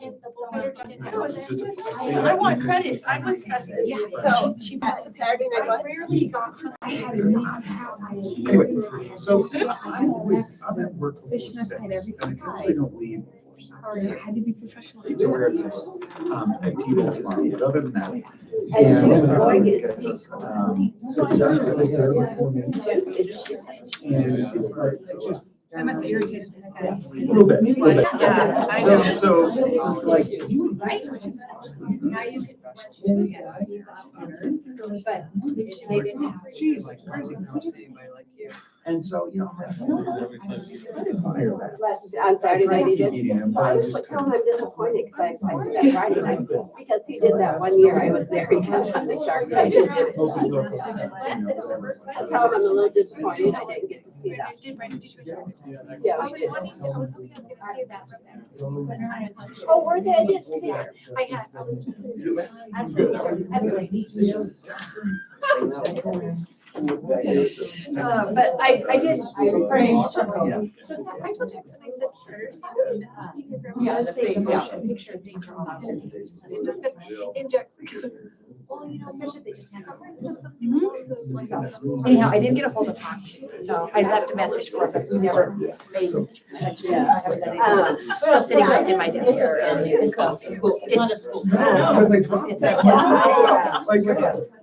And the bullfighter didn't have it. I want credit. I was festive. Yeah. So she passed Saturday night. I rarely got. I had not had. Anyway, so I'm at work before 6, and I probably don't leave before 6. Had to be professional. It's a rare thing. Activity tomorrow, but other than that. And she was going to It's just I must irritate. a little bit. Yeah. So like. Right? Now you can. But they didn't have. Geez, like crazy anybody like you. And so, you know, on Saturday night he did. So I was like, tell him I'm disappointed because I expected that Friday night. Because he did that one year I was there, he got on the Shark Tank. I tell him I'm a little disappointed I didn't get to see that. Yeah, I we was did. hoping I was gonna see that from them. Oh, were they? I didn't see it. I had. But I did. Pray. I told Jackson, I said, first, let's say the motion, make sure things are all set. And Jackson goes, well, you know, especially if they just have something. Anyhow, I didn't get a hold of Hawk, so I left a message for him, but he never made mention. So I haven't done anything. Still sitting just in my desk. It's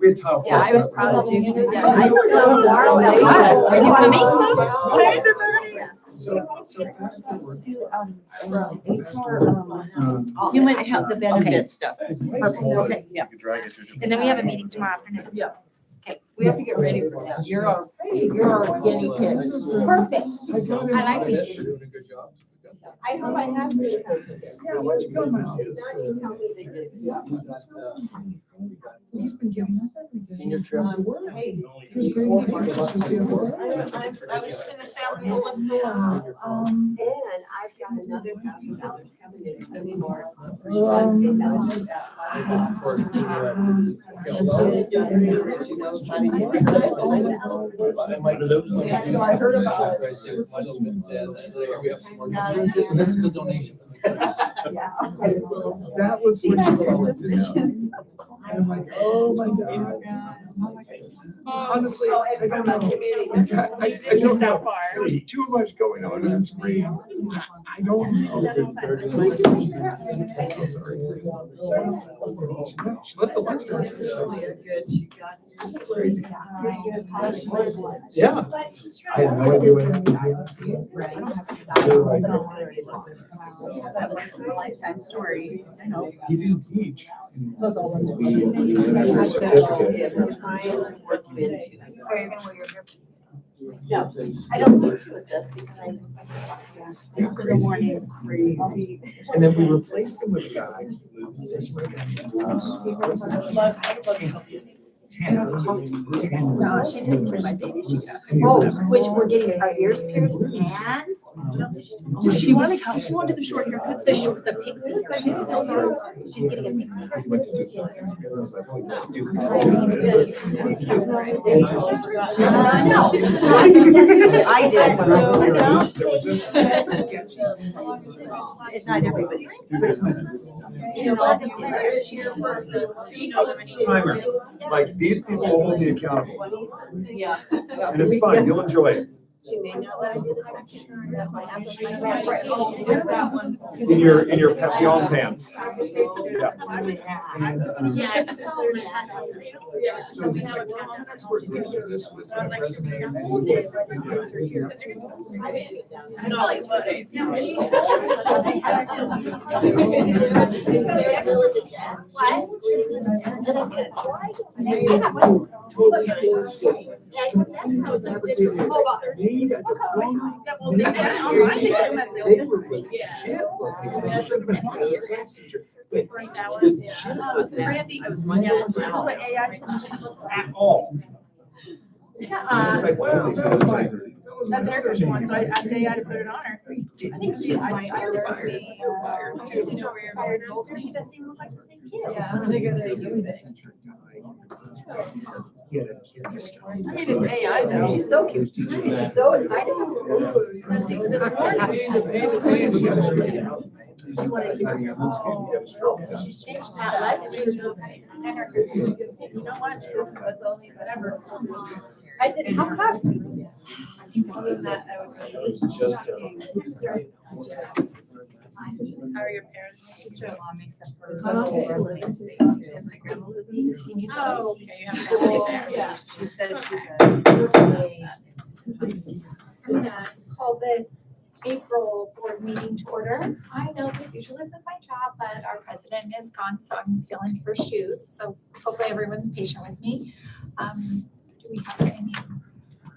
We had top. yeah, I was proud of you. Yeah, I Are you coming? So fast forward. Human health, the benefit stuff. Perfect, okay. Yeah. And then we have a meeting tomorrow afternoon. Yeah. We have to get ready for that. You're our guinea pig. Perfect. I like it. Doing a good job. I hope I have. Yeah, why don't you come now? Now you tell me they did. He's been giving us Senior trip. Hey. He's great. And I've got another $1,000 coming in, so we more. I heard about it. This is a donation. That was what you wanted to know. I'm like, oh my God. Honestly, I don't know. I don't know. There's too much going on the screen. I don't know. I'm so sorry. She left the lunch room. Crazy. Yeah. I had no idea what. Lifetime story. I know. You didn't teach. We're trying to work into it. No, I don't need to with this because It's crazy. And then we replaced him with a guy. No, she takes care of my baby. She got. Oh, which we're getting our ears pierced and. She wanted the short haircuts. The short, the pixie hair. She still does. She's getting a pixie. No. I did. It's not everybody. 6 minutes. You know what? Timer. Like, these people will hold me accountable. Yeah. And it's fun. You'll enjoy it. She may not let me do the second. That's my In your Papillon pants. Yeah. Yes. So he's like, well, I'm an expert producer. This was his resume. Made a diploma. They were with shit. Should have been a science teacher. Wait, Brandy, this is what AI told me she looked like. at all. It's like, well, That's an air conditioner one, so I asked AI to put it on her. I think she, I fired. She doesn't even look like the same kid. He had a kid. I mean, it's AI though. She's so cute. She's so excited. This morning. She's changed that. You know what? That's only whatever. I said, how come? How are your parents? My sister-in-law makes up for it. And my grandma lives in Houston. Oh, okay. You have family there. Yeah. She said I'm gonna call this April board meeting to order. I know this usually isn't my job, but our president is gone, so I'm filling her shoes. So hopefully everyone's patient with me. Do we have anything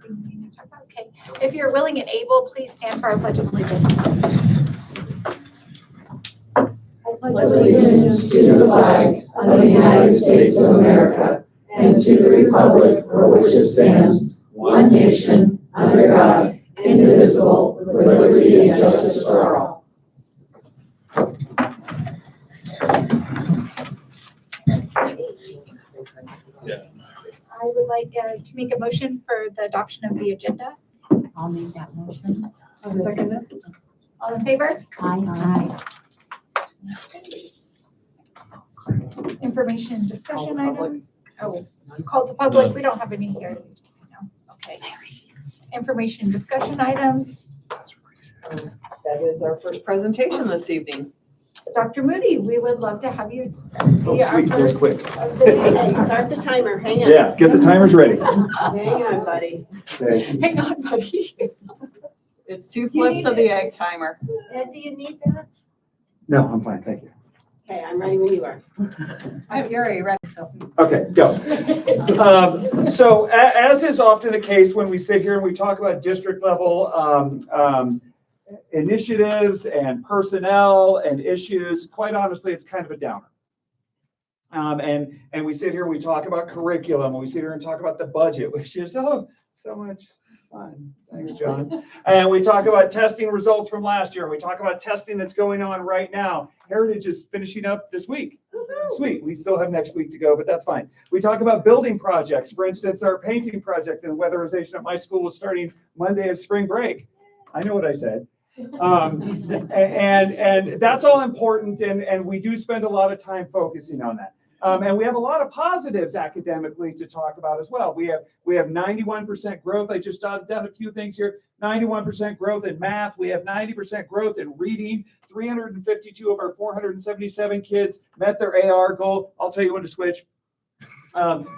we need to talk about? Okay. If you're willing and able, please stand for our pledge of allegiance. Allegiance to the flag of the United States of America and to the republic for which it stands, one nation, under God, indivisible, with liberty and justice for all. I would like to make a motion for the adoption of the agenda. I'll make that motion. I'll second it. All in favor? Aye. Information discussion items. Oh, call to public. We don't have any here. No. Okay. Information discussion items. That is our first presentation this evening. Dr. Moody, we would love to have you. Oh, sweet, that was quick. Hey, start the timer, hang on. Yeah, get the timers ready. Hang on, buddy. Okay. Hang on, buddy. It's 2 flips of the egg timer. Ed, do you need that? No, I'm fine, thank you. Okay, I'm ready when you are. You're already ready, so. Okay, go. So as is often the case when we sit here and we talk about district level initiatives and personnel and issues, quite honestly, it's kind of a downer. And we sit here and we talk about curriculum, and we sit here and talk about the budget, which is so much fun. Thanks, John. And we talk about testing results from last year, and we talk about testing that's going on right now. Heritage is finishing up this week. Sweet. We still have next week to go, but that's fine. We talk about building projects. For instance, our painting project and weatherization at my school was starting Monday of spring break. I know what I said. And that's all important, and we do spend a lot of time focusing on that. And we have a lot of positives academically to talk about as well. We have 91% growth. I just jotted down a few things here. 91% growth in math. We have 90% growth in reading. 352 of our 477 kids met their A.R. goal. I'll tell you when to switch.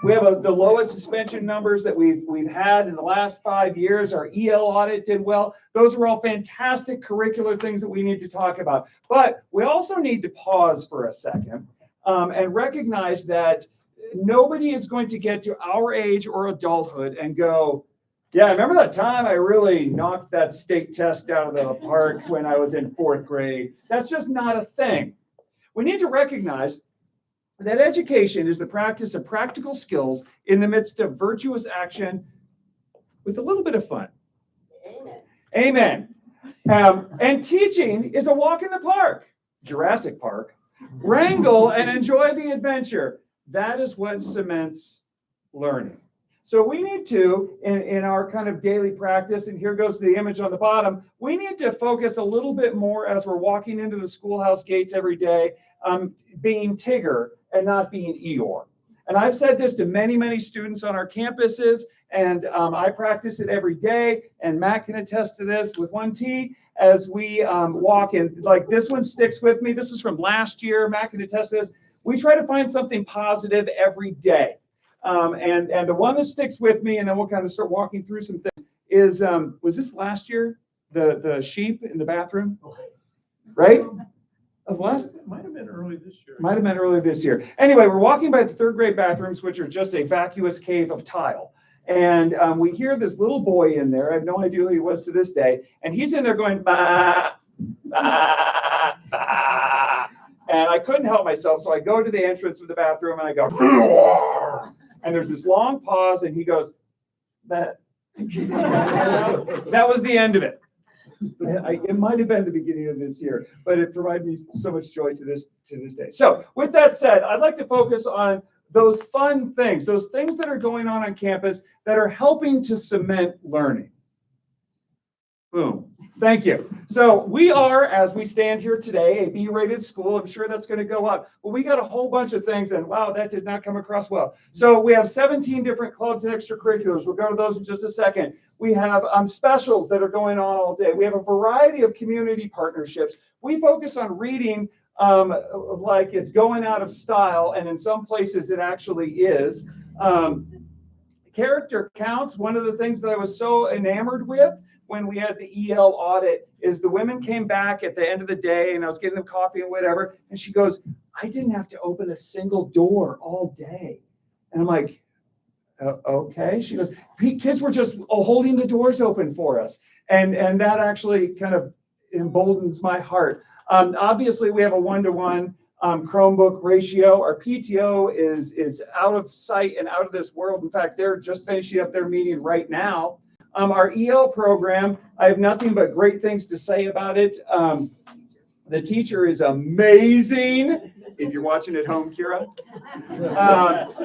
We have the lowest suspension numbers that we've had in the last 5 years. Our EL audit did well. Those are all fantastic curricular things that we need to talk about. But we also need to pause for a second and recognize that nobody is going to get to our age or adulthood and go, yeah, I remember that time I really knocked that state test out of the park when I was in 4th grade. That's just not a thing. We need to recognize that education is the practice of practical skills in the midst of virtuous action with a little bit of fun. Amen. And teaching is a walk in the park, Jurassic Park. Wrangle and enjoy the adventure. That is what cements learning. So we need to, in our kind of daily practice, and here goes the image on the bottom, we need to focus a little bit more as we're walking into the schoolhouse gates every day, being Tigger and not being Eeyore. And I've said this to many, many students on our campuses, and I practice it every day, and Matt can attest to this with 1T as we walk in. Like this one sticks with me. This is from last year. Matt can attest to this. We try to find something positive every day. And the one that sticks with me, and then we'll kind of start walking through some things, is, was this last year? The sheep in the bathroom? Right? That was last? It might have been early this year. Might have been early this year. Anyway, we're walking by the 3rd grade bathrooms, which are just a vacuous cave of tile. And we hear this little boy in there. I have no idea who he was to this day. And he's in there going, bah, bah, bah. And I couldn't help myself. So I go to the entrance of the bathroom and I go, roar. And there's this long pause and he goes, bah. That was the end of it. It might have been the beginning of this year, but it provided me so much joy to this day. So with that said, I'd like to focus on those fun things, those things that are going on campus that are helping to cement learning. Boom. Thank you. So we are, as we stand here today, a B-rated school. I'm sure that's going to go up. But we got a whole bunch of things, and wow, that did not come across well. So we have 17 different clubs and extracurriculars. We'll go to those in just a second. We have specials that are going on all day. We have a variety of community partnerships. We focus on reading like it's going out of style, and in some places it actually is. Character counts. One of the things that I was so enamored with when we had the EL audit is the women came back at the end of the day, and I was getting them coffee and whatever, and she goes, I didn't have to open a single door all day. And I'm like, okay. She goes, kids were just holding the doors open for us. And that actually kind of emboldens my heart. Obviously, we have a 1-to-1 Chromebook ratio. Our PTO is out of sight and out of this world. In fact, they're just finishing up their meeting right now. Our EL program, I have nothing but great things to say about it. The teacher is amazing. If you're watching at home, Kira.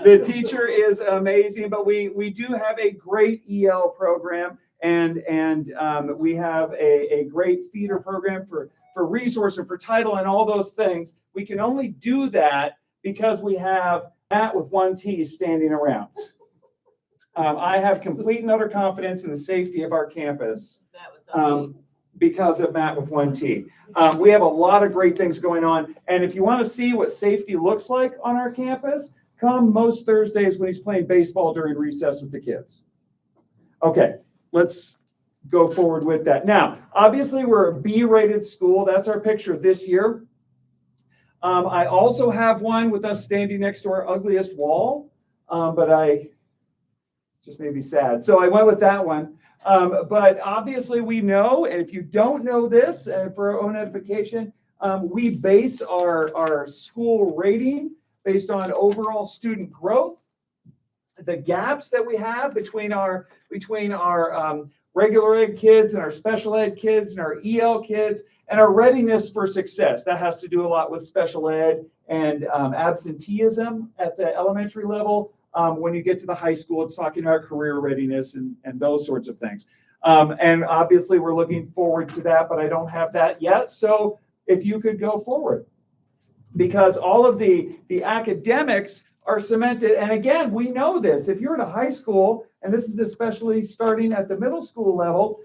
The teacher is amazing, but we do have a great EL program, and we have a great feeder program for resource and for title and all those things. We can only do that because we have Matt with 1 T standing around. I have complete and utter confidence in the safety of our campus because of Matt with 1 T. We have a lot of great things going on. And if you want to see what safety looks like on our campus, come most Thursdays when he's playing baseball during recess with the kids. Okay, let's go forward with that. Now, obviously, we're a B-rated school. That's our picture this year. I also have one with us standing next to our ugliest wall, but I just made me sad. So I went with that one. But obviously, we know, and if you don't know this, for our own edification, we base our school rating based on overall student growth, the gaps that we have between our regular ed kids and our special ed kids and our EL kids, and our readiness for success. That has to do a lot with special ed and absenteeism at the elementary level. When you get to the high school, it's talking about career readiness and those sorts of things. And obviously, we're looking forward to that, but I don't have that yet. So if you could go forward, because all of the academics are cemented. And again, we know this. If you're in a high school, and this is especially starting at the middle school level,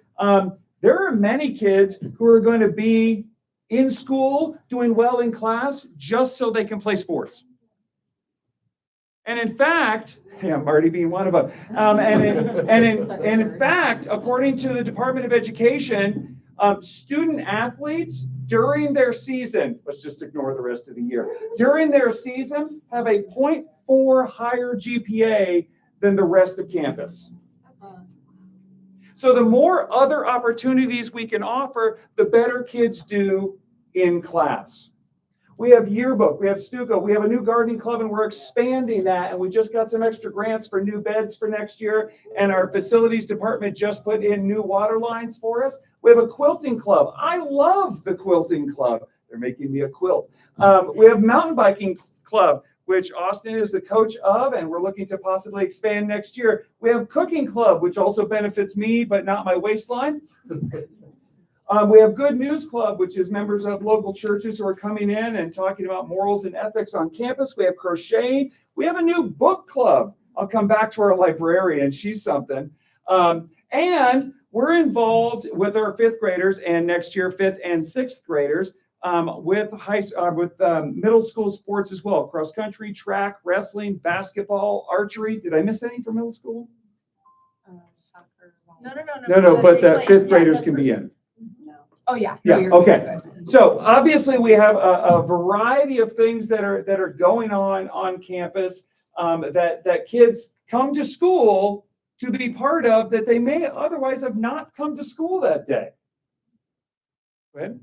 there are many kids who are going to be in school doing well in class just so they can play sports. And in fact, Marty being one of them, and in fact, according to the Department of Education, student athletes during their season, let's just ignore the rest of the year, during their season have a 0.4 higher GPA than the rest of campus. So the more other opportunities we can offer, the better kids do in class. We have yearbook, we have Stuco, we have a new gardening club, and we're expanding that. And we just got some extra grants for new beds for next year. And our facilities department just put in new water lines for us. We have a quilting club. I love the quilting club. They're making me a quilt. We have mountain biking club, which Austin is the coach of, and we're looking to possibly expand next year. We have cooking club, which also benefits me, but not my waistline. We have Good News Club, which is members of local churches who are coming in and talking about morals and ethics on campus. We have crocheting. We have a new book club. I'll come back to our librarian. She's something. And we're involved with our 5th graders, and next year 5th and 6th graders, with middle school sports as well. Cross country, track, wrestling, basketball, archery. Did I miss any for middle school? Soccer. No, but the 5th graders can be in. Oh, yeah. Yeah, No, you're okay. good. So obviously we have a variety of things that are going on campus that kids come to school to be part of that they may otherwise have not come to school that day. Go ahead.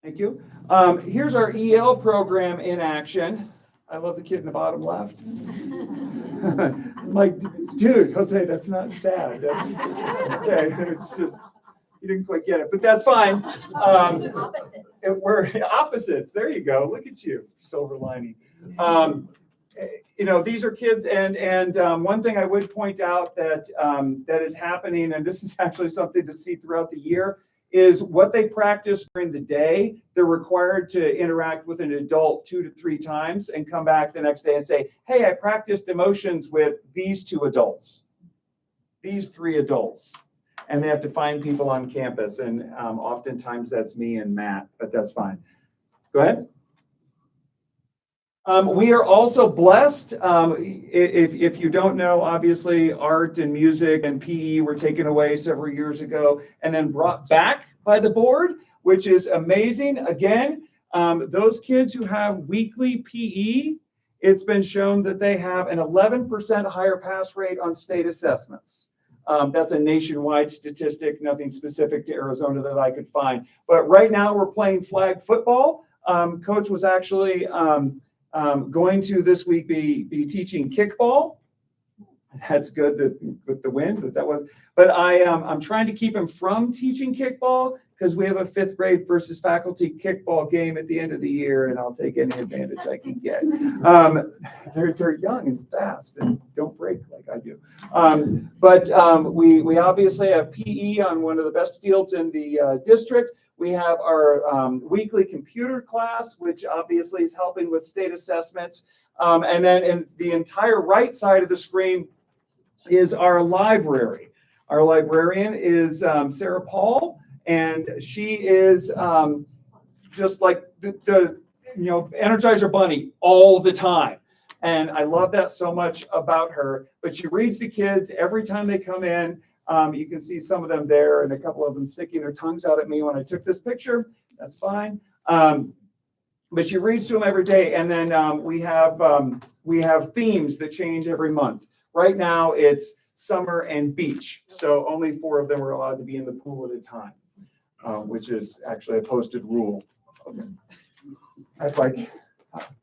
Thank you. Here's our EL program in action. I love the kid in the bottom left. I'm like, dude, Jose, that's not sad. That's okay. It's just, you didn't quite get it, but that's fine. Opposites. We're opposites. There you go. Look at you, silver lining. these are kids, and one thing I would point out that that is happening, and this is actually something to see throughout the year, is what they practice during the day. They're required to interact with an adult 2 to 3 times and come back the next day and say, hey, I practiced emotions with these 2 adults, these 3 adults. And they have to find people on campus. And oftentimes that's me and Matt, but that's fine. Go ahead. We are also blessed. If you don't know, obviously art and music and PE were taken away several years ago and then brought back by the board, which is amazing. Again, those kids who have weekly PE, it's been shown that they have an 11% higher pass rate on state assessments. That's a nationwide statistic, nothing specific to Arizona that I could find. But right now we're playing flag football. Coach was actually going to this week be teaching kickball. That's good that, with the wind, but I'm trying to keep him from teaching kickball because we have a 5th grade versus faculty kickball game at the end of the year, and I'll take any advantage I can get. They're young and fast and don't break like I do. We obviously have PE on one of the best fields in the district. We have our weekly computer class, which obviously is helping with state assessments. And then in the entire right side of the screen is our library. Our librarian is Sarah Paul, and she is just like the Energizer Bunny all the time. And I love that so much about her. But she reads to kids every time they come in. You can see some of them there and a couple of them sticking their tongues out at me when I took this picture. That's fine. But she reads to them every day. And then we have themes that change every month. Right now it's summer and beach. So only 4 of them are allowed to be in the pool at a time, which is actually a posted rule. Who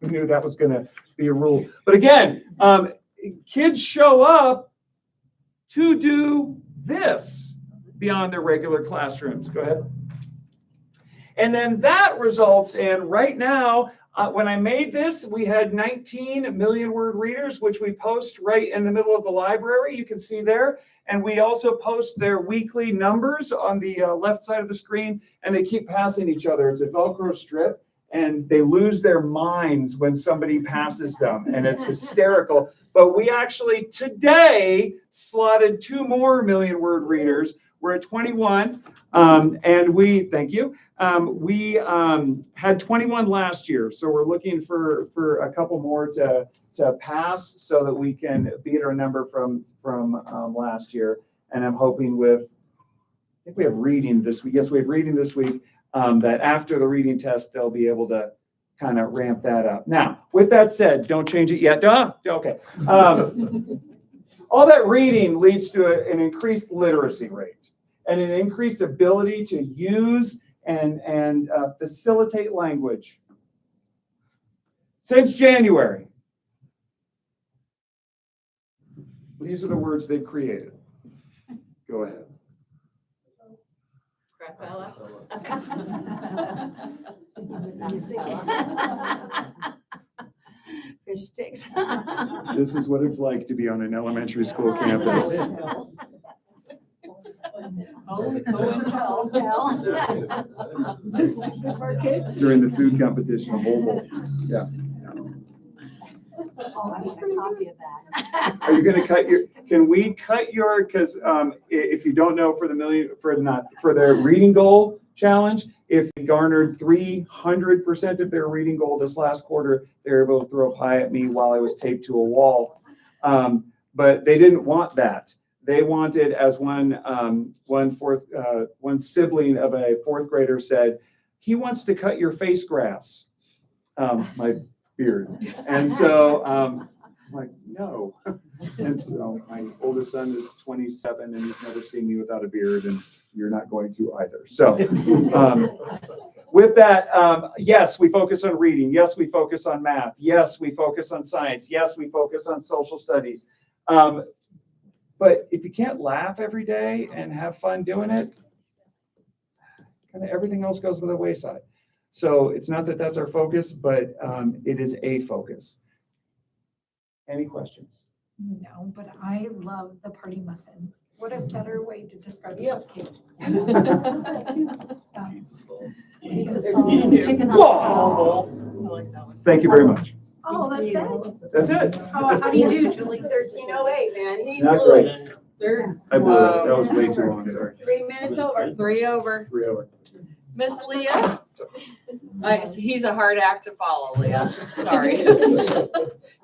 knew that was going to be a rule? But again, kids show up to do this beyond their regular classrooms. Go ahead. And then that results in, right now, when I made this, we had 19 million word readers, which we post right in the middle of the library. You can see there. And we also post their weekly numbers on the left side of the screen, and they keep passing each other. It's a Velcro strip, and they lose their minds when somebody passes them, and it's hysterical. But we actually today slotted 2 more million word readers. We're at 21, and we, thank you. We had 21 last year, so we're looking for a couple more to pass so that we can beat our number from last year. And I'm hoping I think we have reading this week. Yes, we have reading this week. That after the reading test, they'll be able to kind of ramp that up. Now, with that said, don't change it yet. Okay. All that reading leads to an increased literacy rate and an increased ability to use and facilitate language. Since January, these are the words they've created. Go ahead. Fish sticks. This is what it's like to be on an elementary school campus. During the food competition, a bowl. Yeah. Oh, I want a copy of that. Are you going to can we cut your, because if you don't know, for the reading goal challenge, if they garnered 300% of their reading goal this last quarter, they were able to throw a pie at me while I was taped to a wall. But they didn't want that. They wanted, as one sibling of a 4th grader said, he wants to cut your face grass, my beard. And so I'm like, no. And so my oldest son is 27 and he's never seen me without a beard, and you're not going to either. So with that, yes, we focus on reading. Yes, we focus on math. Yes, we focus on science. Yes, we focus on social studies. But if you can't laugh every day and have fun doing it, kind of everything else goes by the wayside. So it's not that that's our focus, but it is a focus. Any questions? No, but I love the party muffins. What a better way to describe the Yep. cake. It's a Me song, too. chicken on Whoa. the I like that one. Thank you very much. Oh, that's it? That's it. How do you do, Julie? 13:08, man. He Not blew it. great. Third. I blew it. That was way too long, sorry. 3 minutes over. 3 over. 3 hours. Miss Leah? He's a hard act to follow, Leah. Sorry.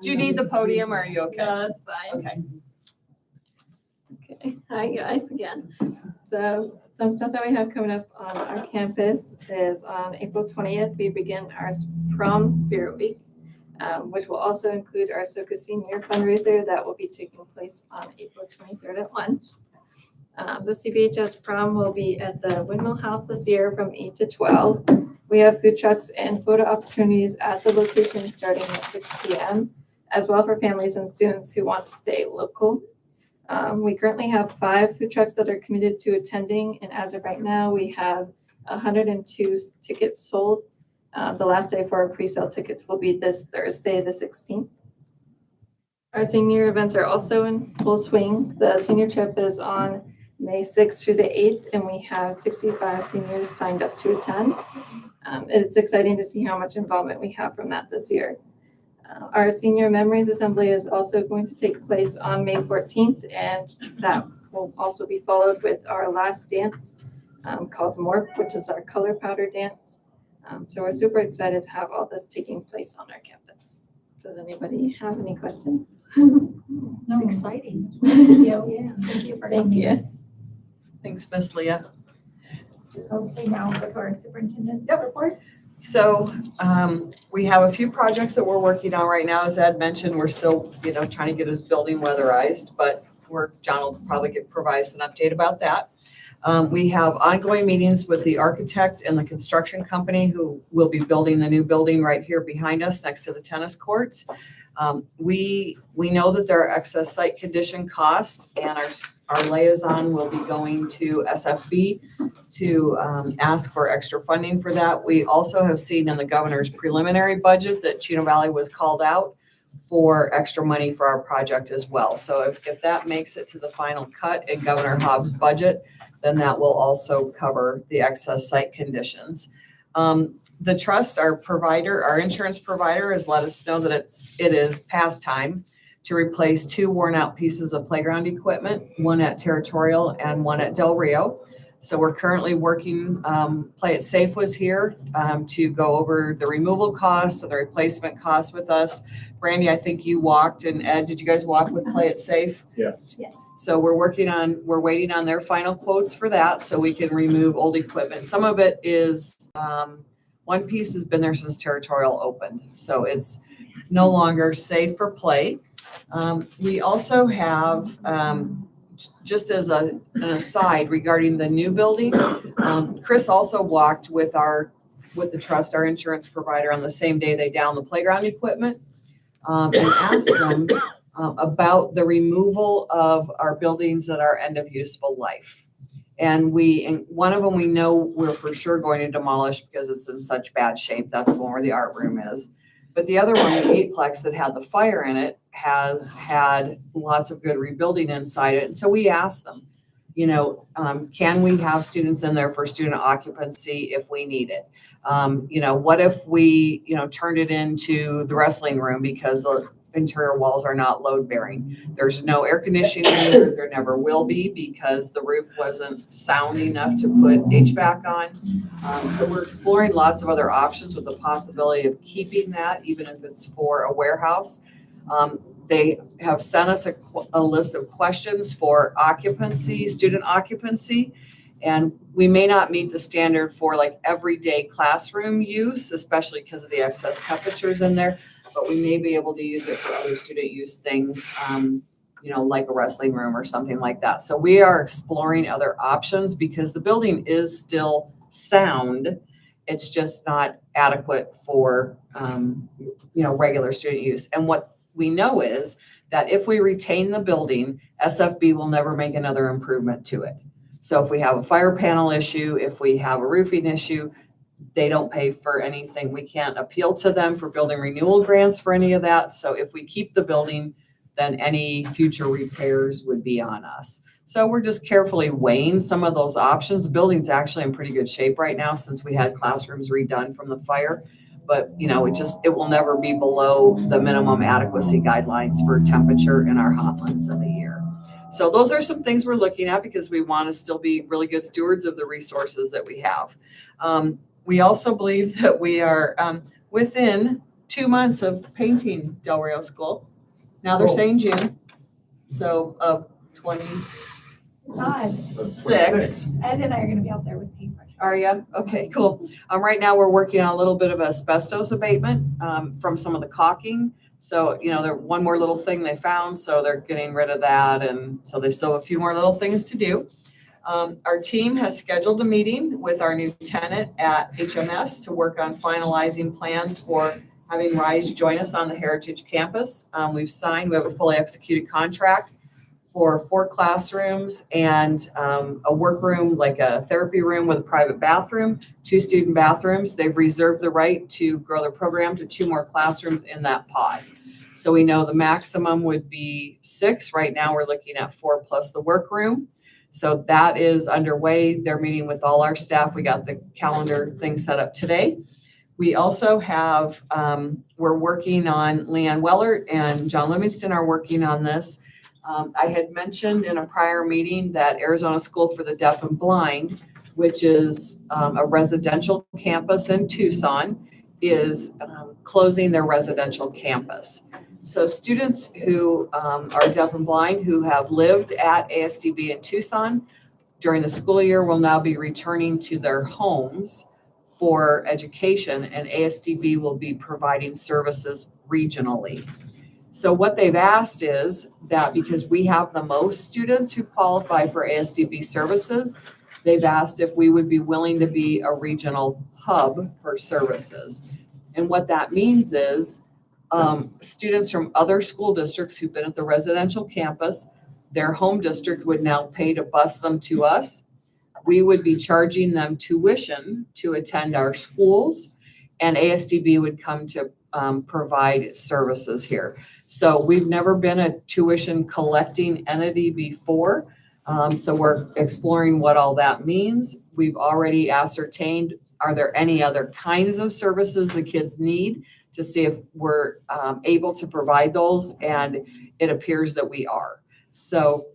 Do you need the podium or are you okay? No, that's fine. Okay. Okay, hi guys again. So some stuff that we have coming up on our campus is on April 20th, we begin our prom spirit week, which will also include our Soka Senior fundraiser that will be taking place on April 23rd at lunch. The CVHS prom will be at the Windmill House this year from 8 to 12. We have food trucks and photo opportunities at the location starting at 6 p.m. as well for families and students who want to stay local. We currently have 5 food trucks that are committed to attending, and as of right now, we have 102 tickets sold. The last day for our pre-sale tickets will be this Thursday, the 16th. Our senior events are also in full swing. The senior trip is on May 6th through the 8th, and we have 65 seniors signed up to attend. It's exciting to see how much involvement we have from that this year. Our Senior Memories Assembly is also going to take place on May 14th, and that will also be followed with our last dance called Morph, which is our color powder dance. So we're super excited to have all this taking place on our campus. Does anybody have any questions? It's exciting. Thank you. Yeah, thank you for Thank coming. you. Thanks, Miss Leah. Okay, now we'll go to our superintendent report. So we have a few projects that we're working on right now. As Ed mentioned, we're still, trying to get his building weatherized, but John will probably provide us an update about that. We have ongoing meetings with the architect and the construction company who will be building the new building right here behind us next to the tennis courts. We know that there are excess site condition costs, and our liaison will be going to SFB to ask for extra funding for that. We also have seen in the governor's preliminary budget that Chino Valley was called out for extra money for our project as well. So if that makes it to the final cut in Governor Hobbs' budget, then that will also cover the excess site conditions. The trust, our insurance provider, has let us know that it is past time to replace 2 worn out pieces of playground equipment, one at Territorial and one at Del Rio. So we're currently working, Play It Safe was here to go over the removal costs and the replacement costs with us. Brandy, I think you walked, and Ed, did you guys walk with Play It Safe? Yes. So we're waiting on their final quotes for that so we can remove old equipment. Some of it is, one piece has been there since Territorial opened, so it's no longer safe for play. We also have, just as an aside regarding the new building, Chris also walked with the trust, our insurance provider, on the same day they downed the playground equipment, and asked them about the removal of our buildings that are end of useful life. And one of them we know we're for sure going to demolish because it's in such bad shape. That's the one where the art room is. But the other one, the 8-plex that had the fire in it, has had lots of good rebuilding inside it. And so we asked them, can we have students in there for student occupancy if we need it? What if we, turned it into the wrestling room because the interior walls are not load bearing? There's no air conditioning, there never will be because the roof wasn't sound enough to put HVAC on. So we're exploring lots of other options with the possibility of keeping that, even if it's for a warehouse. They have sent us a list of questions for occupancy, student occupancy, and we may not meet the standard for like everyday classroom use, especially because of the excess temperatures in there, but we may be able to use it for other student use things, like a wrestling room or something like that. So we are exploring other options because the building is still sound. It's just not adequate for, regular student use. And what we know is that if we retain the building, SFB will never make another improvement to it. So if we have a fire panel issue, if we have a roofing issue, They don't pay for anything. We can't appeal to them for building renewal grants for any of that. So if we keep the building, then any future repairs would be on us. So we're just carefully weighing some of those options. The building's actually in pretty good shape right now since we had classrooms redone from the fire. But, you know, it will never be below the minimum adequacy guidelines for temperature in our hot months of the year. So those are some things we're looking at because we want to still be really good stewards of the resources that we have. We also believe that we are within 2 months of painting Del Rio School. Now they're saying June, so of 26. Ed and I are gonna be out there with paintbrushes. Are you? Okay, cool. Right now we're working on a little bit of asbestos abatement from some of the caulking. So, you know, one more little thing they found, so they're getting rid of that. And so they still have a few more little things to do. Our team has scheduled a meeting with our new tenant at HMS to work on finalizing plans for having RISE join us on the Heritage Campus. We have a fully executed contract for 4 classrooms and a workroom, like a therapy room with a private bathroom, 2 student bathrooms. They've reserved the right to grow their program to 2 more classrooms in that pod. So we know the maximum would be 6. Right now, we're looking at 4 plus the workroom. So that is underway. They're meeting with all our staff. We got the calendar thing set up today. We also have, we're working on, Leanne Wellert and John Livingston are working on this. I had mentioned in a prior meeting that Arizona School for the Deaf and Blind, which is a residential campus in Tucson, is closing their residential campus. So students who are deaf and blind who have lived at ASDB in Tucson during the school year will now be returning to their homes for education, and ASDB will be providing services regionally. So what they've asked is that because we have the most students who qualify for ASDB services, they've asked if we would be willing to be a regional hub for services. And what that means is students from other school districts who've been at the residential campus, their home district would now pay to bus them to us. We would be charging them tuition to attend our schools, and ASDB would come to provide services here. So we've never been a tuition collecting entity before. So we're exploring what all that means. We've already ascertained, are there any other kinds of services the kids need, to see if we're able to provide those, and it appears that we are. So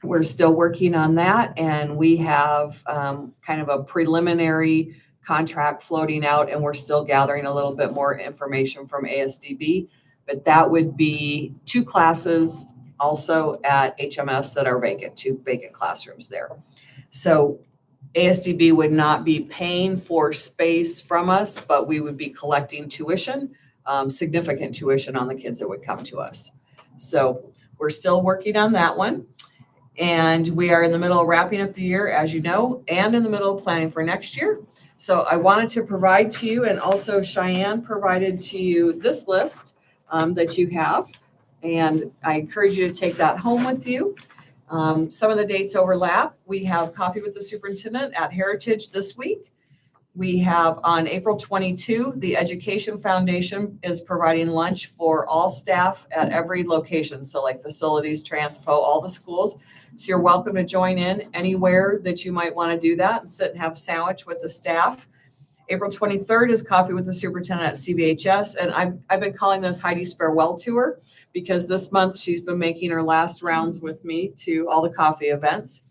we're still working on that, and we have kind of a preliminary contract floating out, and we're still gathering a little bit more information from ASDB. But that would be 2 classes also at HMS that are vacant, 2 vacant classrooms there. So ASDB would not be paying for space from us, but we would be collecting tuition, significant tuition on the kids that would come to us. So we're still working on that one. And we are in the middle of wrapping up the year, as you know, and in the middle of planning for next year. So I wanted to provide to you, and also Cheyenne provided to you this list that you have. And I encourage you to take that home with you. Some of the dates overlap. We have coffee with the superintendent at Heritage this week. We have on April 22, the Education Foundation is providing lunch for all staff at every location. So like facilities, transpo, all the schools. So you're welcome to join in anywhere that you might want to do that and sit and have a sandwich with the staff. April 23rd is coffee with the superintendent at CVHS. And I've been calling this Heidi's farewell tour because this month she's been making her last rounds with me to all the coffee events.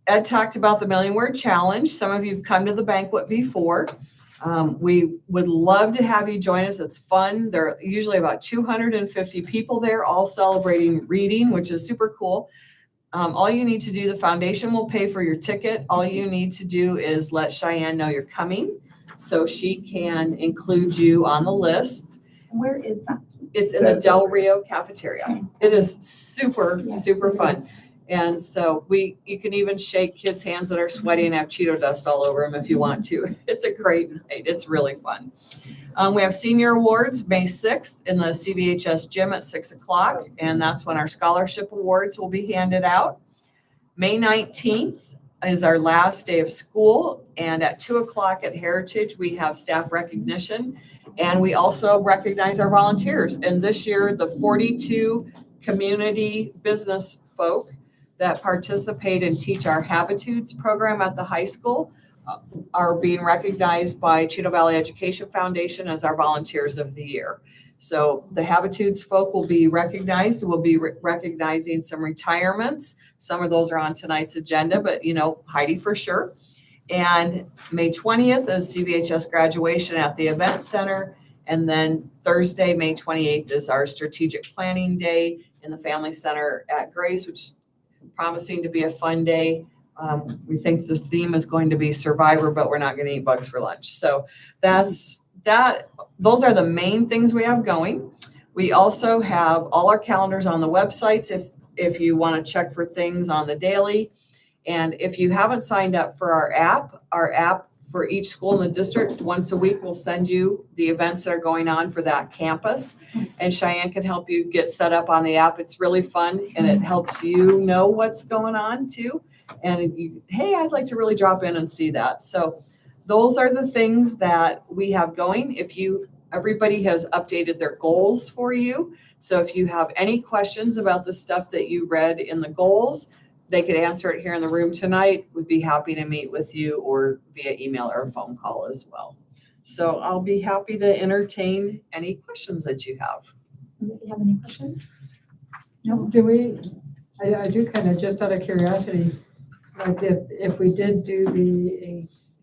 Ed talked about the Million Word Challenge. Some of you have come to the banquet before. We would love to have you join us. It's fun. There are usually about 250 people there, all celebrating reading, which is super cool. All you need to do, the foundation will pay for your ticket. All you need to do is let Cheyenne know you're coming so she can include you on the list. Where is that? It's in the Del Rio cafeteria. It is super, super fun. And so you can even shake kids' hands that are sweaty and have Cheeto dust all over them if you want to. It's a great night. It's really fun. We have senior awards May 6th in the CVHS gym at 6 o'clock. And that's when our scholarship awards will be handed out. May 19th, is our last day of school, and at 2:00 at Heritage, we have staff recognition. And we also recognize our volunteers. And this year, the 42 community business folk that participate and teach our Habitudes program at the high school are being recognized by Chino Valley Education Foundation as our volunteers of the year. So the Habitudes folk will be recognized. We'll be recognizing some retirements. Some of those are on tonight's agenda, but Heidi for sure. And May 20th is CVHS graduation at the event center. And then Thursday, May 28th is our strategic planning day in the family center at Grace, which is promising to be a fun day. We think this theme is going to be Survivor, but we're not going to eat bugs for lunch. So that's that. Those are the main things we have going. We also have all our calendars on the websites if you want to check for things on the daily. And if you haven't signed up for our app for each school in the district, once a week we'll send you the events that are going on for that campus. And Cheyenne can help you get set up on the app. It's really fun and it helps you know what's going on too. And hey, I'd like to really drop in and see that. So those are the things that we have going. Everybody has updated their goals for you. So if you have any questions about the stuff that you read in the goals, they could answer it here in the room tonight. We'd be happy to meet with you or via email or phone call as well. So I'll be happy to entertain any questions that you have. Do you have any questions? No, I do kind of, just out of curiosity, like if we did do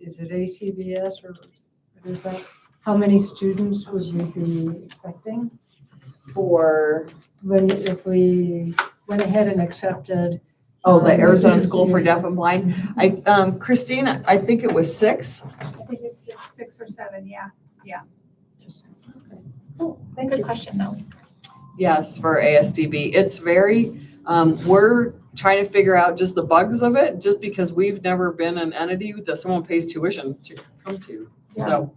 is it ACVS or what is that? How many students would we be expecting? If we went ahead and accepted. Oh, the Arizona School for Deaf and Blind. Christine, I think it was 6. I think it's 6 or 7, yeah. Cool. Good question though. Yes, for ASDB. It's very, we're trying to figure out just the bugs of it, just because we've never been an entity that someone pays tuition to come to. So,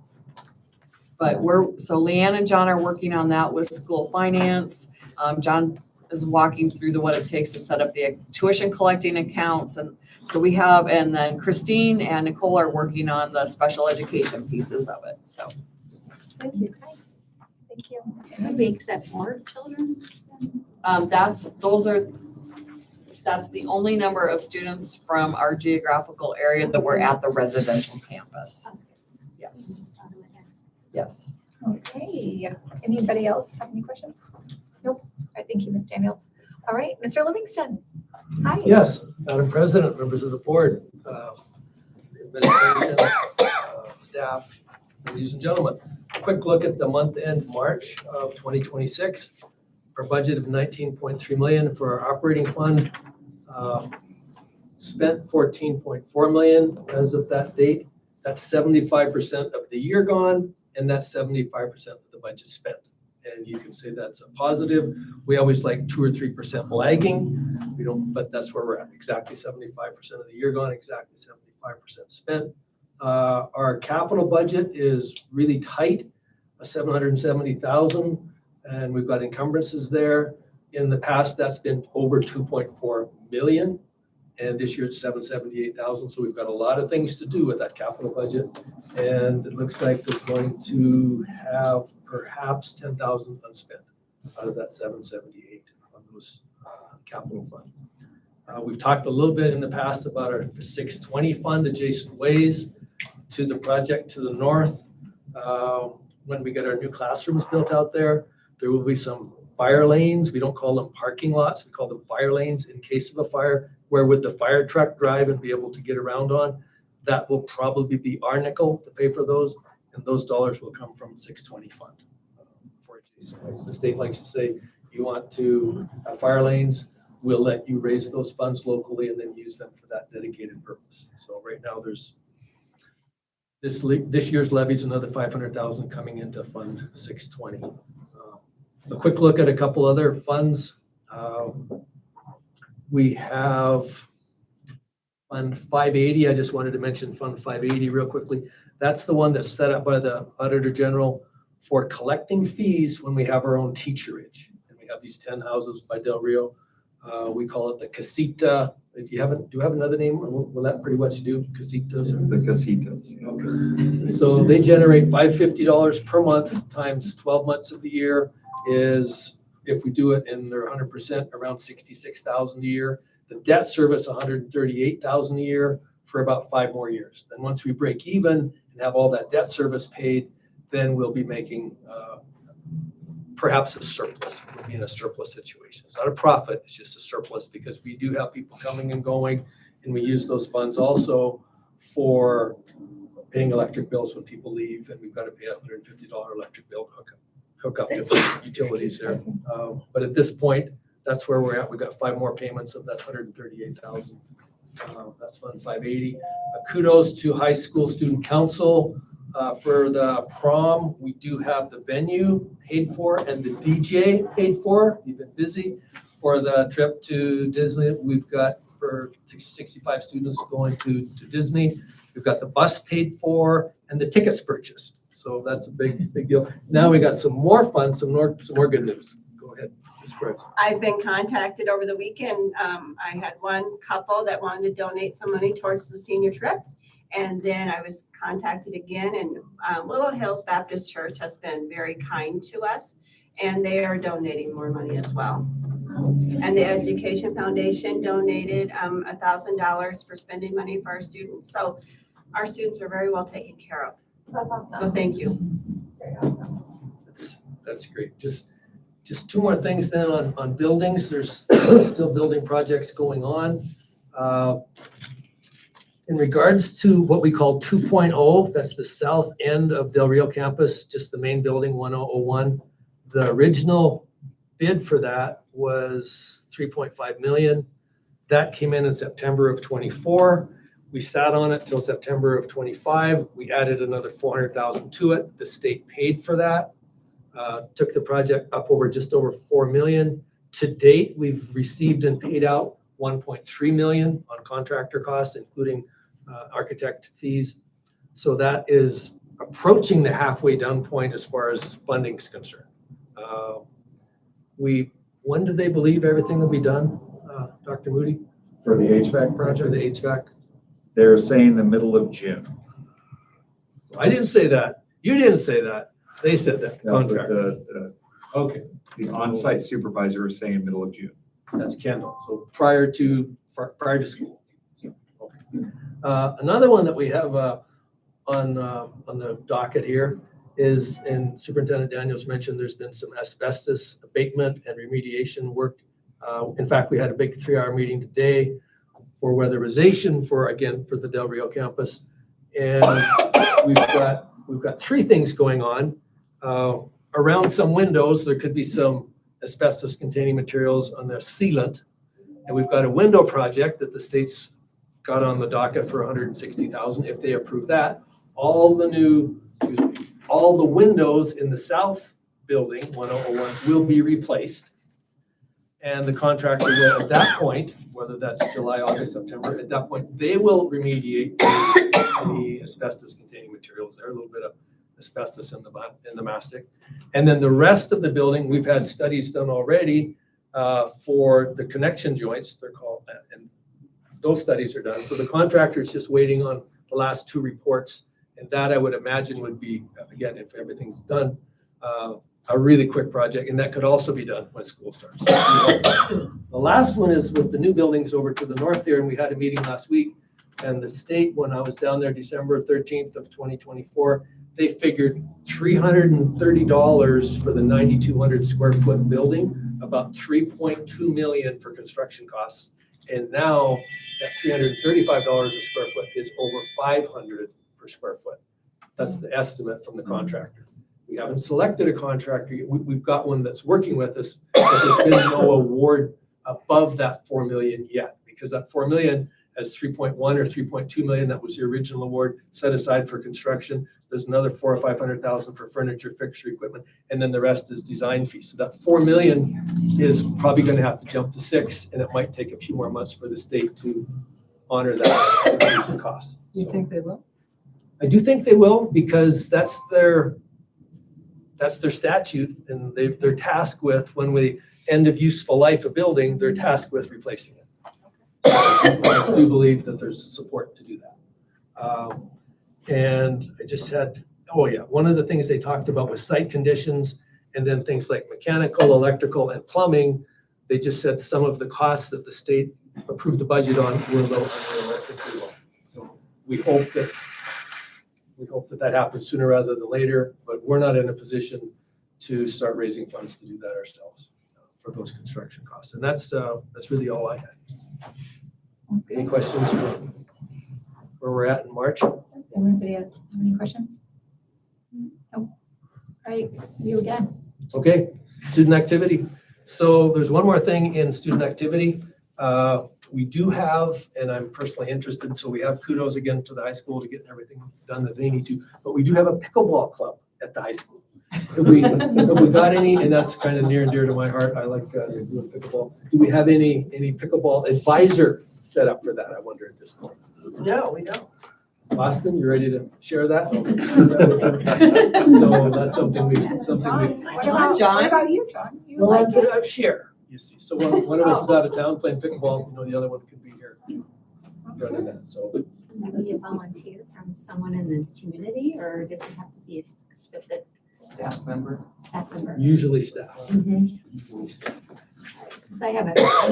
but Leanne and John are working on that with school finance. John is walking through what it takes to set up the tuition collecting accounts. And so and then Christine and Nicole are working on the special education pieces of it. So. Thank you. Thank you. Would we accept more children? That's the only number of students from our geographical area that were at the residential campus. Yes. Yes. Okay. Anybody else have any questions? Nope. All right, thank you, Ms. Daniels. All right, Mr. Livingston. Hi. Yes, Madam President, members of the board, administration, staff, ladies and gentlemen. A quick look at the month end March of 2026. Our budget of $19.3 million for our operating fund. Spent $14.4 million as of that date. That's 75% of the year gone, and that's 75% of the budget spent. And you can say that's a positive. We always like 2 or 3% lagging. We don't, but that's where we're at. Exactly 75% of the year gone, exactly 75% spent. Our capital budget is really tight, $770,000, and we've got encumbrances there. In the past, that's been over 2.4 million, and this year it's 778,000. So we've got a lot of things to do with that capital budget, and it looks like we're going to have perhaps 10,000 unspent out of that 778 on those capital fund. We've talked a little bit in the past about our 620 fund adjacent ways to the project to the north. When we get our new classrooms built out there, there will be some fire lanes. We don't call them parking lots. We call them fire lanes in case of a fire, where would the fire truck drive and be able to get around on. That will probably be our nickel to pay for those, and those dollars will come from 620 fund for adjacent ways. The state likes to say, you want to have fire lanes, we'll let you raise those funds locally and then use them for that dedicated purpose. So right now there's this year's levy is another 500,000 coming into Fund 620. A quick look at a couple other funds. We have Fund 580. I just wanted to mention Fund 580 real quickly. That's the one that's set up by the Auditor General for collecting fees when we have our own teacherage. And we have these 10 houses by Del Rio. We call it the casita. Do you have another name? Or will that pretty much do? Casitas? It's the casitas. Okay. So they generate $550 per month times 12 months of the year is, if we do it in their 100%, around $66,000 a year. The debt service, $138,000 a year for about 5 more years. Then once we break even and have all that debt service paid, then we'll be making perhaps a surplus. We'll be in a surplus situation. It's not a profit, it's just a surplus because we do have people coming and going, and we use those funds also for paying electric bills when people leave, and we've got to pay a $150 electric bill hook up different utilities there. But at this point, that's where we're at. We've got 5 more payments of that $138,000. That's Fund 580. Kudos to High School Student Council. For the prom, we do have the venue paid for and the DJ paid for. You've been busy. For the trip to Disney, we've got for 65 students going to Disney. We've got the bus paid for and the tickets purchased. So that's a big deal. Now we got some more fun, some more good news. Go ahead. I've been contacted over the weekend. I had one couple that wanted to donate some money towards the senior trip. And then I was contacted again, and Willow Hills Baptist Church has been very kind to us, and they are donating more money as well. And the Education Foundation donated $1,000 for spending money for our students. So our students are very well taken care of. So thank you. That's great. Just 2 more things then on buildings. There's still building projects going on. In regards to what we call 2.0, that's the south end of Del Rio campus, just the main building, 1001. The original bid for that was $3.5 million. That came in September of 24. We sat on it till September of 25. We added another $400,000 to it. The state paid for that. Took the project up over just over $4 million. To date, we've received and paid out $1.3 million on contractor costs, including architect fees. So that is approaching the halfway down point as far as funding is concerned. When do they believe everything will be done, Dr. Moody? For the HVAC For project, the HVAC? they're saying the middle of June. I didn't say that. You didn't say that. They said that. That's what Contractor. Okay. the on-site supervisor is saying middle of June. That's Kendall. So prior to school. So, okay. Another one that we have on the docket here is, and Superintendent Daniels mentioned, there's been some asbestos abatement and remediation work. In fact, we had a big 3-hour meeting today for weatherization for the Del Rio campus. And we've got 3 things going on. Around some windows, there could be some asbestos containing materials on the sealant. And we've got a window project that the state's got on the docket for $160,000. If they approve that, all the windows in the south building, 1001, will be replaced. And the contractor will, at that point, whether that's July, August, September, at that point, they will remediate the asbestos containing materials there, a little bit of asbestos in the mastic. And then the rest of the building, we've had studies done already for the connection joints, they're called that, and those studies are done. So the contractor is just waiting on the last 2 reports, and that I would imagine would be, again, if everything's done, a really quick project, and that could also be done when school starts. The last one is with the new buildings over to the north there, and we had a meeting last week, and the state, when I was down there December 13th of 2024, they figured $330 for the 9,200 square foot building, about $3.2 million for construction costs. And now that $335 a square foot is over $500 per square foot. That's the estimate from the contractor. We haven't selected a contractor yet. We've got one that's working with us, but there's been no award above that $4 million yet, because that $4 million has 3.1 or 3.2 million. That was the original award set aside for construction. There's another 400,000 or 500,000 for furniture, fixture, equipment, and then the rest is design fees. So that $4 million is probably going to have to jump to 6, and it might take a few more months for the state to honor that cost. You think they will? I do think they will, because that's their that's their statute, and they're tasked with, when we end of useful life a building, they're tasked with replacing it. I do believe that there's support to do that. And I just had, one of the things they talked about was site conditions, and then things like mechanical, electrical, and plumbing. They just said some of the costs that the state approved the budget on were unrealistically low. So we hope that happens sooner rather than later, but we're not in a position to start raising funds to do that ourselves for those construction costs. And that's really all I had. Any questions for where we're at in March? Anybody have any questions? No. All right, you again. Okay, student activity. So there's one more thing in student activity. We do have, and I'm personally interested, so we have kudos again to the high school to getting everything done that they need to, but we do have a pickleball club at the high school. Have we got any, and that's kind of near and dear to my heart, I like doing pickleball. Do we have any pickleball advisor set up for that, I wonder at this point? No, we don't. Boston, you ready to share that? No, that's something we. What about you, John? You Well, like it? I'd share, you see. So one of us is out of town playing pickleball, the other one could be here. Running that, so. Can that be a volunteer from someone in the community, or does it have to be a specific Staff member. staff member? Usually staff. Since I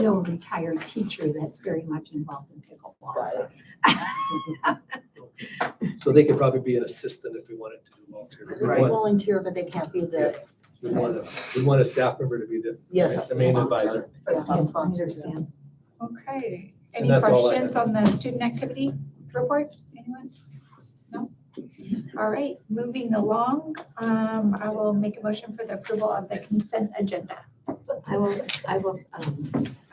know a retired teacher that's very much involved in pickleball. So. So they could probably be an assistant if we wanted to do volunteer. Right. Volunteer, but they can't be the, We want a staff member to be yes. the main advisor. Yes, I understand. Okay, And any that's all I questions on the student activity report? Anyone? No? All right, moving along, I will make a motion for the approval of the consent agenda. I will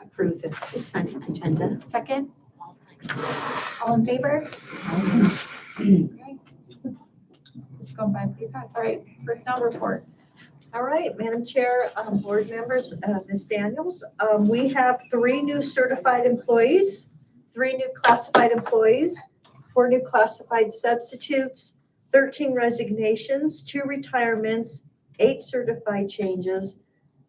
approve the consent agenda. Second, I'll second. all in favor? Okay. It's going by pretty fast. All right, personnel report. All right, Madam Chair, board members, Ms. Daniels, we have 3 new certified employees, 3 new classified employees, 4 new classified substitutes, 13 resignations, 2 retirements, 8 certified changes,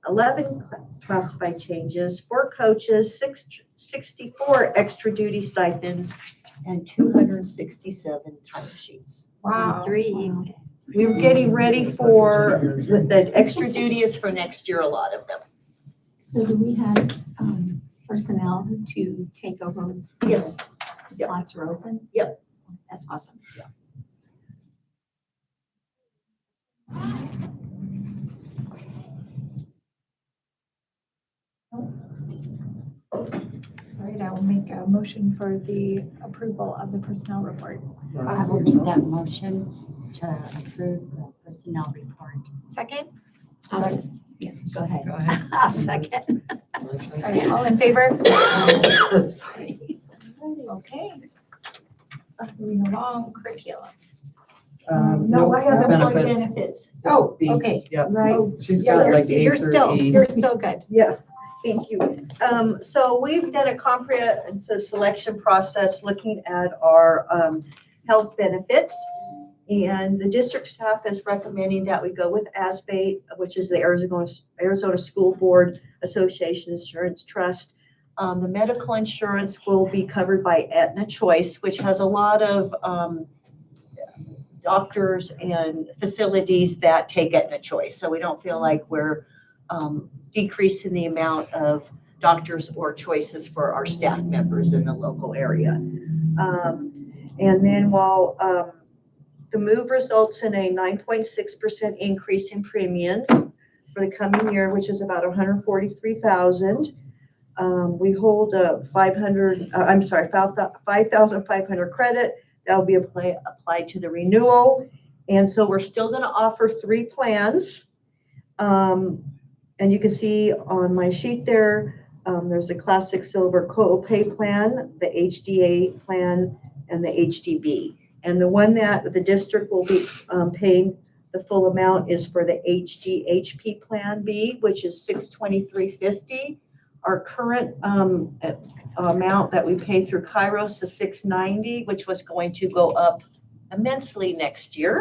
11 classified changes, 4 coaches, 64 extra duty stipends, and 267 timesheets. Wow. 3. We're getting ready for, with the extra duty is for next year, a lot of them. So do we have personnel to take over? Yes. The slots are open? Yep. That's awesome. All right, I will make a motion for the approval of the personnel report. I will make that motion to approve the personnel report. Second, Yeah, go ahead. Go ahead. I'll second. all right, all in favor? Sorry. Okay. Moving along, curriculum. No, I have employee benefits. benefits. Oh, B. okay. Yep. Right. She's Yeah, got like A you're through still, E. you're still good. Yeah, thank you. So we've done a comprehensive selection process looking at our health benefits. And the district staff is recommending that we go with ASBATE, which is the Arizona School Board Association Insurance Trust. The medical insurance will be covered by Aetna Choice, which has a lot of doctors and facilities that take Aetna Choice. So we don't feel like we're decreasing the amount of doctors or choices for our staff members in the local area. And then while the move results in a 9.6% increase in premiums for the coming year, which is about $143,000. We hold a 5,500 credit that will be applied to the renewal. And so we're still going to offer 3 plans. And you can see on my sheet there, there's a classic silver co-pay plan, the HDA plan, and the HDB. And the one that the district will be paying the full amount is for the HDHP Plan B, which is $623.50. Our current amount that we pay through Kairos is $690, which was going to go up immensely next year.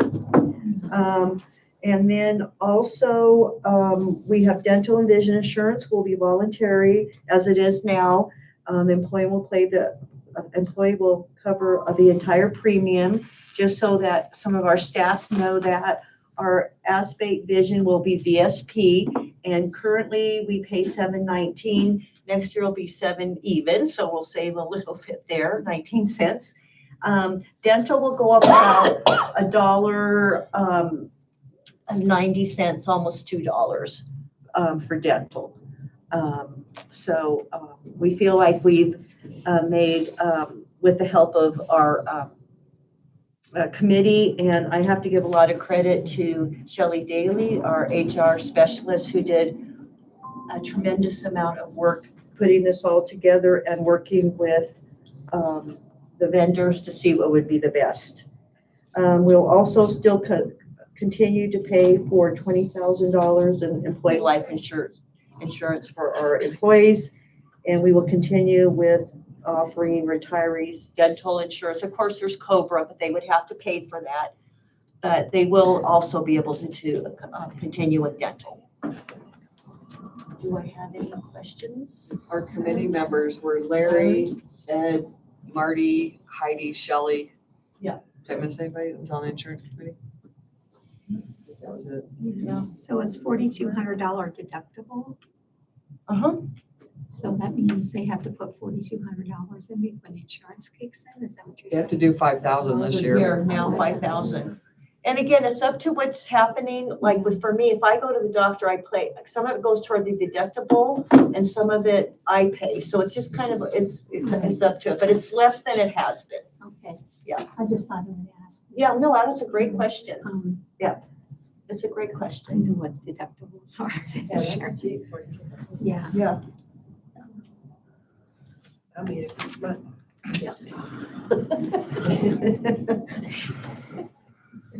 And then also, we have dental and vision insurance will be voluntary as it is now. Employee will cover the entire premium, just so that some of our staff know that. Our Aspect Vision will be VSP, and currently we pay $7.19. Next year will be $7 even, so we'll save a little bit there, 19 cents. Dental will go up about $1.90, almost $2 for dental. We feel like we've made, with the help of our committee, and I have to give a lot of credit to Shelley Daly, our HR specialist, who did a tremendous amount of work putting this all together and working with the vendors to see what would be the best. We'll also still continue to pay for $20,000 in employee life insurance for our employees, and we will continue with offering retirees dental insurance. Of course, there's COBRA, but they would have to pay for that. But they will also be able to continue with dental. Do I have any questions? Our committee members were Larry, Ed, Marty, Heidi, Shelley. Yeah. Did I miss anybody that was on the insurance committee? That was it. So it's $4,200 deductible. Uh-huh. So that means they have to put $4,200 in before the insurance kicks in. Is that what you're They have saying? to do 5,000 this year. Now 5,000. And again, it's up to what's happening. Like for me, if I go to the doctor, I pay, some of it goes toward the deductible and some of it I pay. So it's just kind of, it's up to it, but it's less than it has been. Okay. Yeah. I just thought I would ask. Yeah, no, that's a great question. It's a great I question. know what deductibles are. Sure. Yeah. Yeah. I mean, but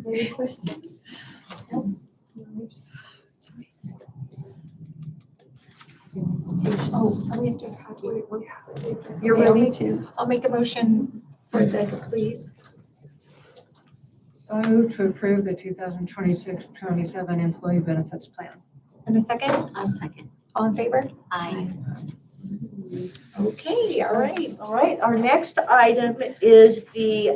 Any questions? Oh, we have to. You're Okay, ready to? I'll make a motion for this, please. So I move to approve the 2026-27 employee benefits plan. And a second? I'll second. All in favor? Aye. Okay, all right. All right, our next item is the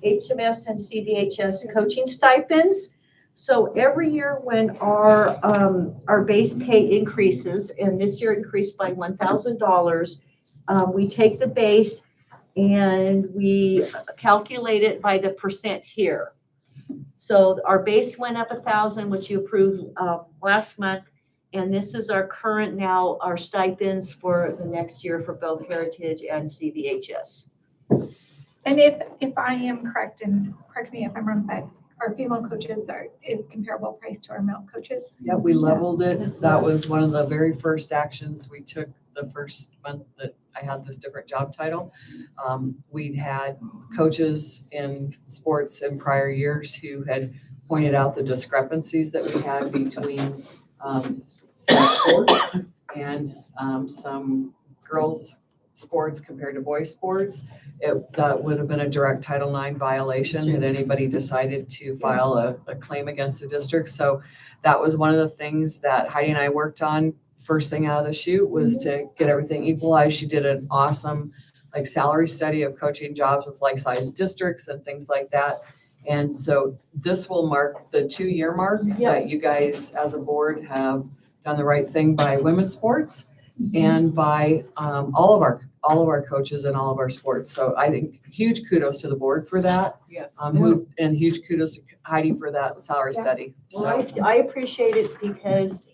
HMS and CVHS coaching stipends. So every year when our base pay increases, and this year increased by $1,000, we take the base and we calculate it by the percent here. So our base went up 1,000, which you approved last month. And this is our current now, our stipends for the next year for both Heritage and CVHS. And if I am correct, and correct me if I'm wrong, but our female coaches is comparable price to our male coaches? Yeah, we leveled it. That was one of the very first actions we took the first month that I had this different job title. We'd had coaches in sports in prior years who had pointed out the discrepancies that we had between some sports and some girls' sports compared to boys' sports. That would have been a direct Title IX violation had anybody decided to file a claim against the district. So that was one of the things that Heidi and I worked on first thing out of the chute was to get everything equalized. She did an awesome salary study of coaching jobs with like-sized districts and things like that. And so this will mark the 2-year mark that you guys as a board have done the right thing by women's sports and by all of our coaches and all of our sports. So I think huge kudos to the board for that. Yeah. And huge kudos to Heidi for that salary study. Well, So I appreciate it because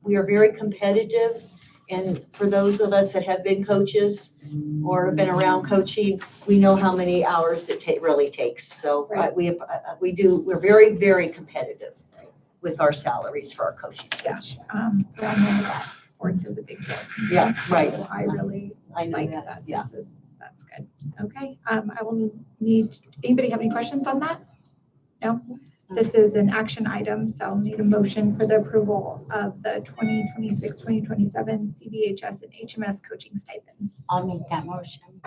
we are very competitive. And for those of us that have been coaches or have been around coaching, we know how many hours it really takes. So we're very, very competitive with our salaries for our coaching staff. But I know that sports is a big deal. Yeah, right. So I really I know like that, that. yeah. That's good. Okay, I will need, anybody have any questions on that? No? This is an action item, so I'll need a motion for the approval of the 2026-2027 CVHS and HMS coaching stipends. I'll make that motion.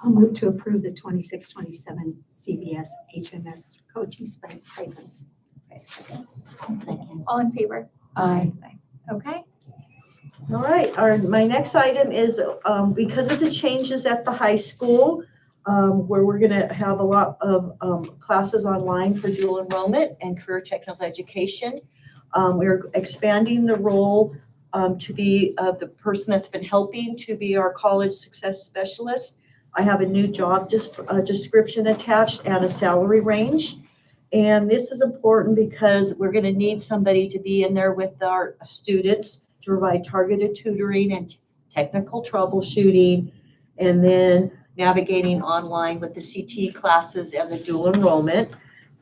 I'll move to approve the 26-27 CBS HMS coaching stipends. Second. All in favor? Aye. Okay, All right, my next item is, because of the changes at the high school, where we're gonna have a lot of, classes online for dual enrollment and career technical education. We're expanding the role, to be, the person that's been helping to be our college success specialist. I have a new job description attached and a salary range. And this is important because we're gonna need somebody to be in there with our students to provide targeted tutoring and technical troubleshooting, and then navigating online with the CT classes and the dual enrollment.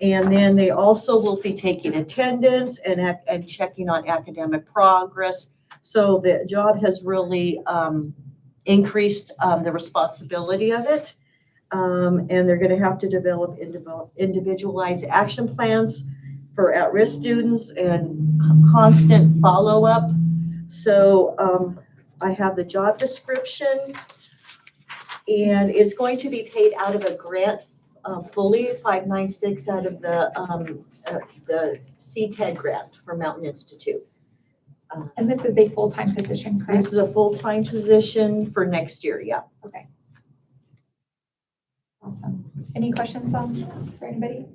And then they also will be taking attendance and checking on academic progress. So the job has really increased the responsibility of it. And they're gonna have to develop individualized action plans for at-risk students and constant follow-up. So I have the job description, and it's going to be paid out of a grant, fully 596 out of the CTED grant for Mountain Institute. and this is a full-time position, correct? This is a full-time position for next year, yeah. Awesome. Any questions for anybody?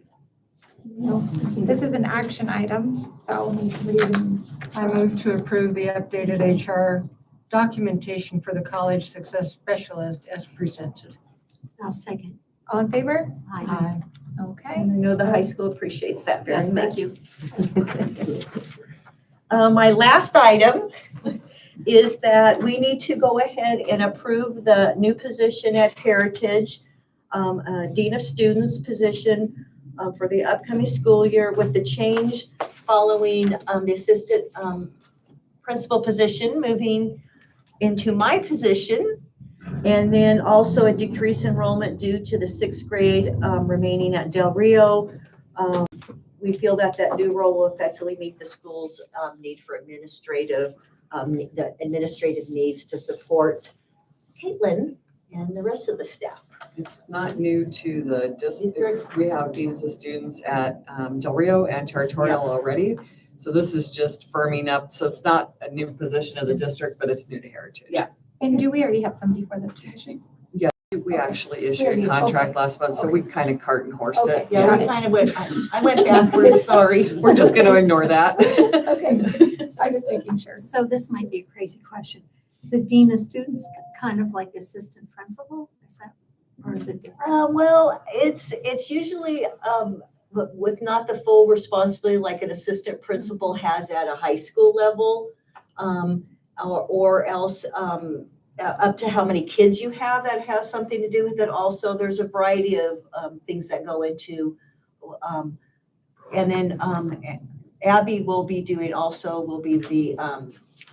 No. This is an action item, so we need somebody to I move to approve the updated HR documentation for the college success specialist as presented. I'll second. all in favor? Aye. Okay. And I know the high school appreciates that very Yes, much. thank you. My last item is that we need to go ahead and approve the new position at Heritage, Dean of Students position for the upcoming school year, with the change following the assistant principal position moving into my position, and then also a decreased enrollment due to the 6th grade remaining at Del Rio. We feel that new role will effectively meet the school's need for administrative needs to support Caitlin and the rest of the staff. It's not new to the district. We have deans of students at Del Rio and territorial already. So this is just firming up. So it's not a new position of the district, but it's new to Heritage. Yeah. And do we already have somebody for this position? We actually issued a contract last month, so we kind of cart and horsed it. Yeah, we kind of I went backwards, sorry. We're just going to ignore that. Okay, I'm just making sure. So this might be a crazy question. Is a dean of students kind of like assistant principal? Is that, or is it different? Well, it's usually with not the full responsibility like an assistant principal has at a high school level, or else up to how many kids you have, that has something to do with it. Also, there's a variety of things that go into, and then Abby will be the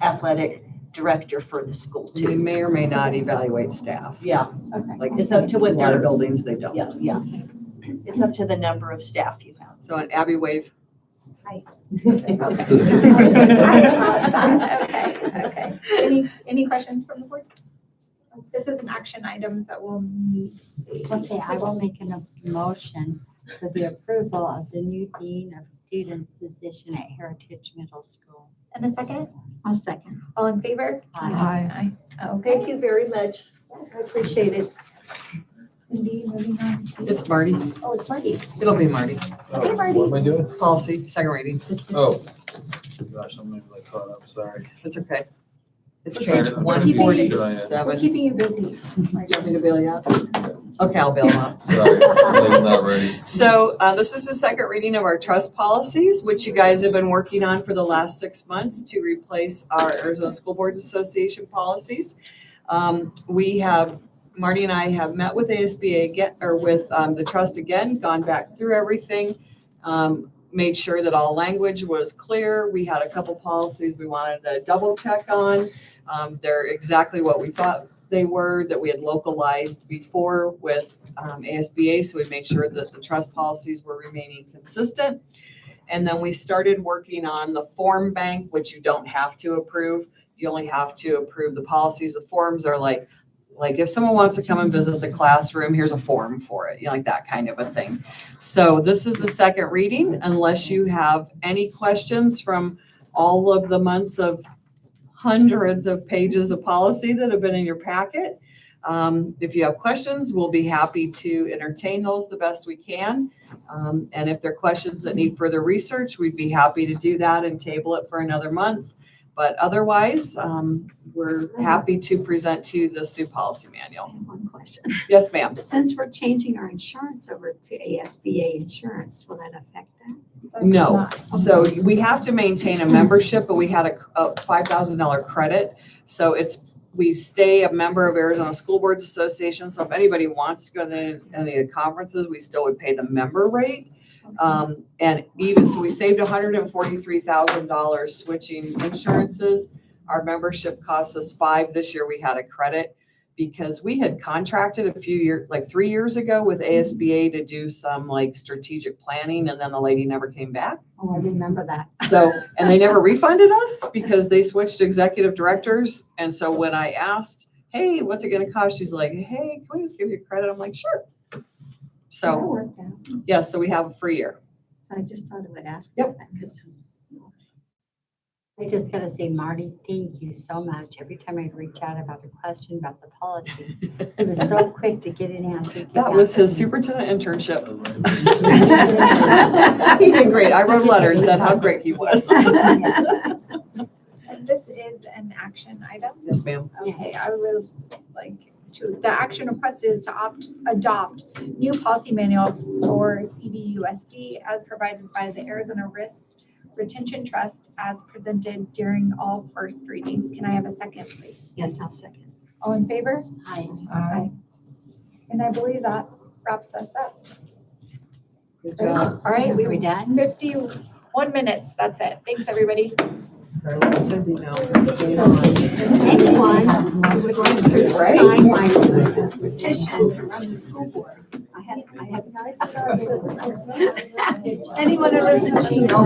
athletic director for the school They too. may or may not evaluate staff. Yeah, Okay. Like it's up to a what lot of they're, buildings, they don't. yeah. It's up to the number of staff you have. So an Abby wave. Okay. Any questions from the board? This is an action item that we'll need. Okay, I will make a motion for the approval of the new dean of students position at Heritage Middle School. And a second, I'll second. all in favor? Aye. Okay. Thank you very much. I appreciate it. Cindy, moving on to. It's Marty. Oh, it's Marty. It'll be Marty. Hey, Marty. What am I doing? Policy, second reading. Oh, gosh, I'm maybe like caught up, sorry. It's okay. It's I'm page trying to- We're keeping you- 147. We're keeping you busy. You want me to bail you out? Okay, I'll bail him out. Sorry, I'm not ready. So this is the second reading of our trust policies, which you guys have been working on for the last 6 months to replace our Arizona School Boards Association policies. Marty and I have met with ASBA again, or with the trust again, gone back through everything, made sure that all language was clear. We had a couple policies we wanted to double check on. They're exactly what we thought they were, that we had localized before with ASBA, so we made sure that the trust policies were remaining consistent. And then we started working on the form bank, which you don't have to approve. You only have to approve the policies. The forms are like Like if someone wants to come and visit the classroom, here's a form for it, like that kind of a thing. So this is the second reading, unless you have any questions from all of the months of hundreds of pages of policy that have been in your packet. If you have questions, we'll be happy to entertain those the best we can. And if there are questions that need further research, we'd be happy to do that and table it for another month. But otherwise, we're happy to present to you this new policy I manual. have one question. Yes, ma'am. Since we're changing our insurance over to ASBA insurance, will that affect that? No. So we have to maintain a membership, but we had a $5,000 credit. So we stay a member of Arizona School Boards Association. So if anybody wants to go to any of the conferences, we still would pay the member rate. And even so, we saved $143,000 switching insurances. Our membership costs us $5,000. This year we had a credit because we had contracted a few years, like 3 years ago with ASBA to do some like strategic planning, and then the lady never came back. Oh, I remember that. So, and they never refunded us because they switched executive directors. And so when I asked, hey, what's it going to cost? She's like, hey, can we just give you credit? I'm like, sure. That So, worked out. yeah, so we have a free year. So I just thought I would ask. Yep. Because I just gotta say, Marty, thank you so much. Every time I reach out about a question about the policies, he was so quick to get it answered. That was his superintendent internship. He did great. I wrote a letter and said how great he was. And this is an action item. Yes, ma'am. Okay, I would like the action requested is to adopt new policy manual for CVUSD as provided by the Arizona Risk Retention Trust as presented during all first readings. Can I have a second, please? Yes, I'll second. All in favor? Aye. Aye. And I believe that wraps us up. Good job. All right, We done? 51 minutes. That's it. Thanks, everybody. Cindy, now. Anyone who would like to sign my petition to run the school board? I have. Anyone who lives in Chino.